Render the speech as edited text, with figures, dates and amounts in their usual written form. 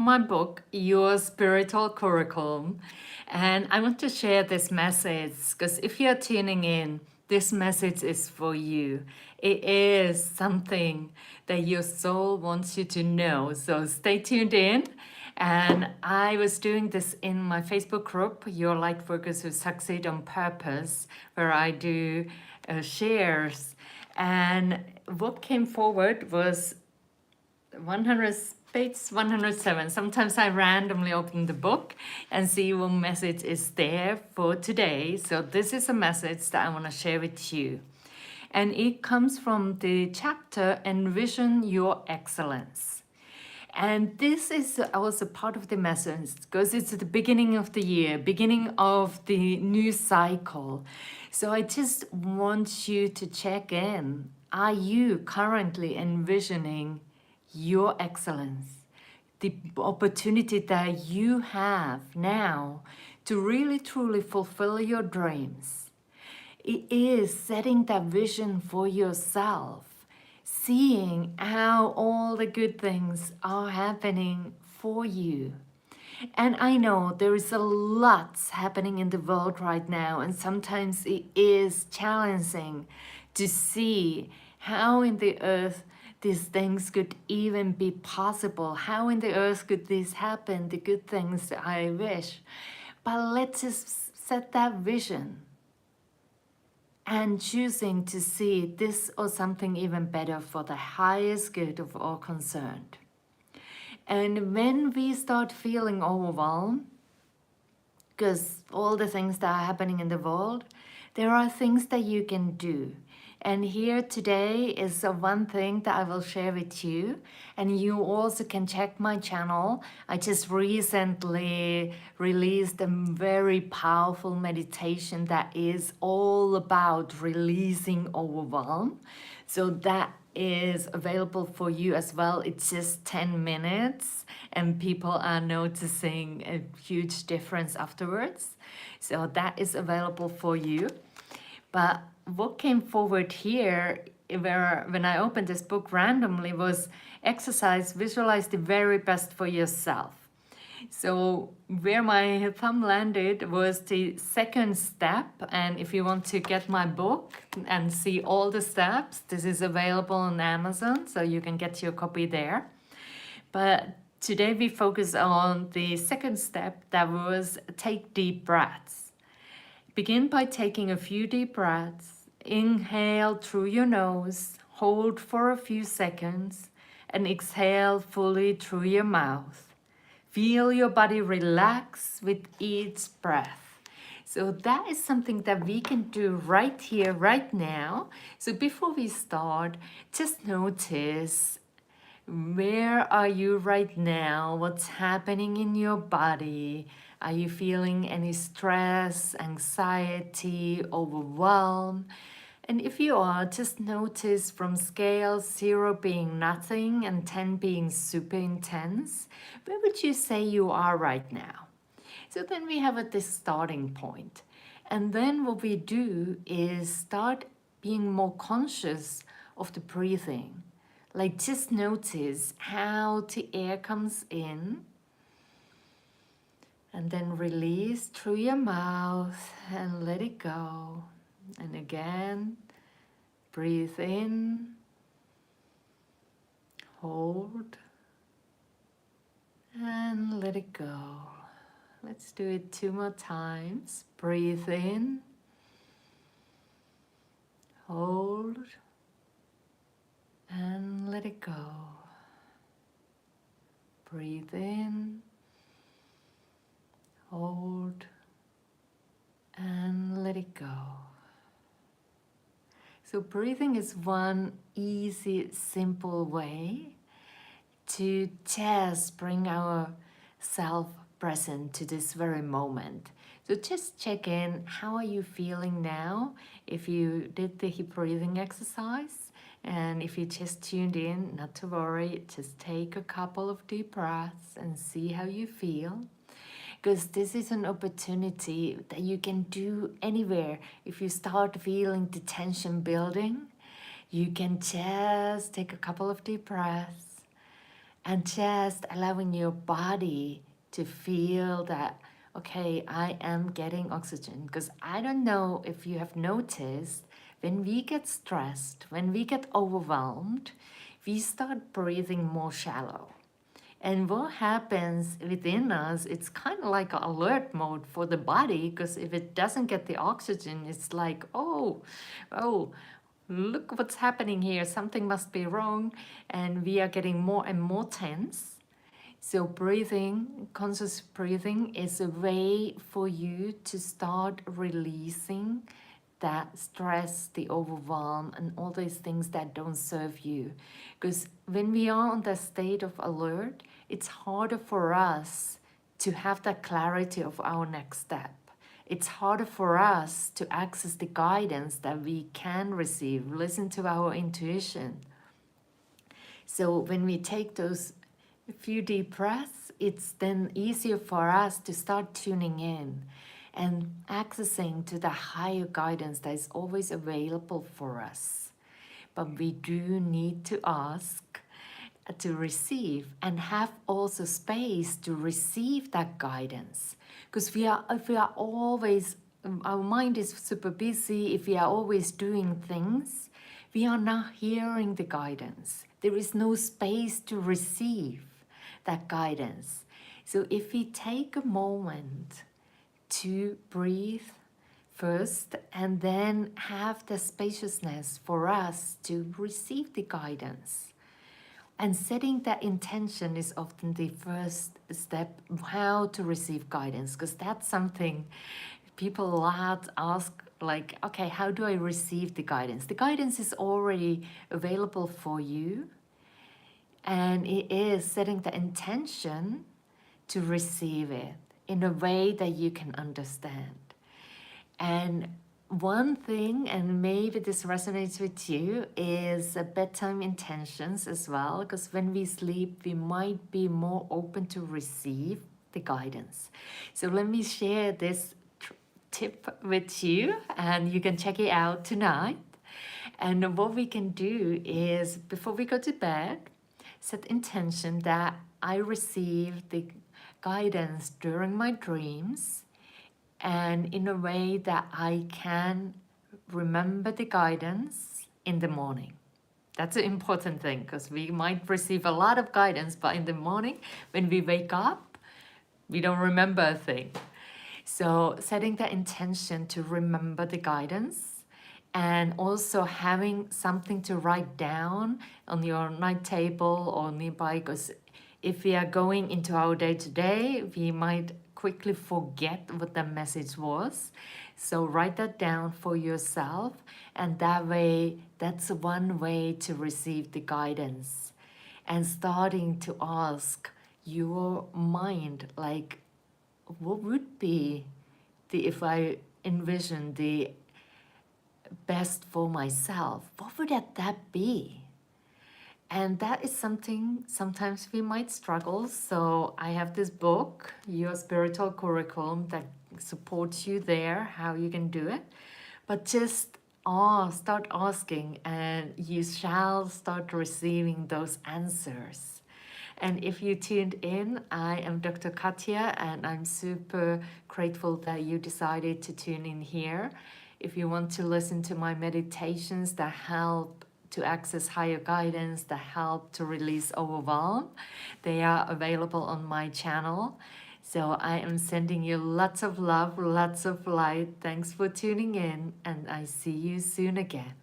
My book, Your Spiritual Curriculum. And I want to share this message because if you're tuning in, this message is for you. It is something that your soul wants you to know. So stay tuned in. And I was doing this in my Facebook group, Your Lightworkers Who Succeed on Purpose, where I do shares. And what came forward was 100 page 107. Sometimes I randomly open the book and see what message is there for today. So this is a message that I want to share with you. And it comes from the chapter Envision Your Excellence. And this is also part of the message because it's the beginning of the year, beginning of the new cycle. So I just want you to check in. Are you currently envisioning your excellence, the opportunity that you have now to really truly fulfill your dreams? It is setting that vision for yourself, seeing how all the good things are happening for you. And I know there is a lot happening in the world right now, and sometimes it is challenging to see how in the earth these things could even be possible. How in the earth could this happen, the good things that I wish. But let's just set that vision and choosing to see this or something even better for the highest good of all concerned. And when we start feeling overwhelmed, because all the things that are happening in the world, there are things that you can do. And here today is one thing that I will share with you. And you also can check my channel. I just recently released a very powerful meditation that is all about releasing overwhelm. So that is available for you as well. It's just 10 minutes and people are noticing a huge difference afterwards. So that is available for you. But what came forward here when I opened this book randomly was exercise, visualize the very best for yourself. So where my thumb landed was the second step. And if you want to get my book and see all the steps, this is available on Amazon, so you can get your copy there. But today we focus on the second step, that was take deep breaths. Begin by taking a few deep breaths. Inhale through your nose, hold for a few seconds, and exhale fully through your mouth. Feel your body relax with each breath. So that is something that we can do right here, right now. So before we start, just notice, where are you right now? What's happening in your body? Are you feeling any stress, anxiety, overwhelm? And if you are, just notice from scale 0 being nothing and 10 being super intense, where would you say you are right now? So then we have at this starting point. And then what we do is start being more conscious of the breathing. Like just notice how the air comes in and then release through your mouth and let it go. And again, breathe in, hold, and let it go. Let's do it 2 more times. Breathe in, hold, and let it go. Breathe in, hold, and let it go. So breathing is one easy, simple way to just bring our self present to this very moment. So just check in, how are you feeling now? If you did the hip breathing exercise, and if you just tuned in, not to worry, just take a couple of deep breaths and see how you feel. Because this is an opportunity that you can do anywhere. If you start feeling the tension building, you can just take a couple of deep breaths and just allowing your body to feel that, okay, I am getting oxygen. Because I don't know if you have noticed, when we get stressed, when we get overwhelmed, we start breathing more shallow. And what happens within us, it's kind of like an alert mode for the body, because if it doesn't get the oxygen, it's like, oh, look what's happening here. Something must be wrong. And we are getting more and more tense. So breathing, conscious breathing is a way for you to start releasing that stress, the overwhelm, and all these things that don't serve you. Because when we are on the state of alert, it's harder for us to have that clarity of our next step. It's harder for us to access the guidance that we can receive, listen to our intuition. So when we take those few deep breaths, it's then easier for us to start tuning in and accessing to the higher guidance that is always available for us. But we do need to ask to receive and have also space to receive that guidance. Because if we are always, our mind is super busy, if we are always doing things, we are not hearing the guidance. There is no space to receive that guidance. So if we take a moment to breathe first and then have the spaciousness for us to receive the guidance. And setting that intention is often the first step how to receive guidance, because that's something people a lot ask, like, okay, how do I receive the guidance? The guidance is already available for you, and it is setting the intention to receive it in a way that you can understand. And one thing, and maybe this resonates with you, is bedtime intentions as well, because when we sleep, we might be more open to receive the guidance. So let me share this tip with you, and you can check it out tonight. And what we can do is, before we go to bed, set intention that I receive the guidance during my dreams, and in a way that I can remember the guidance in the morning. That's an important thing, because we might receive a lot of guidance, but in the morning when we wake up, we don't remember a thing. So setting the intention to remember the guidance, and also having something to write down on your night table or nearby, because if we are going into our day-to-day, we might quickly forget what the message was. So write that down for yourself, and that way, that's one way to receive the guidance. And starting to ask your mind, like, what would be if I envision the best for myself, what would that be? And that is something sometimes we might struggle. So I have this book, Your Spiritual Curriculum, that supports you there, how you can do it. But just start asking, and you shall start receiving those answers. And if you tuned in, I am Dr. Katja, and I'm super grateful that you decided to tune in here. If you want to listen to my meditations that help to access higher guidance, that help to release overwhelm, they are available on my channel. So I am sending you lots of love, lots of light. Thanks for tuning in, and I see you soon again.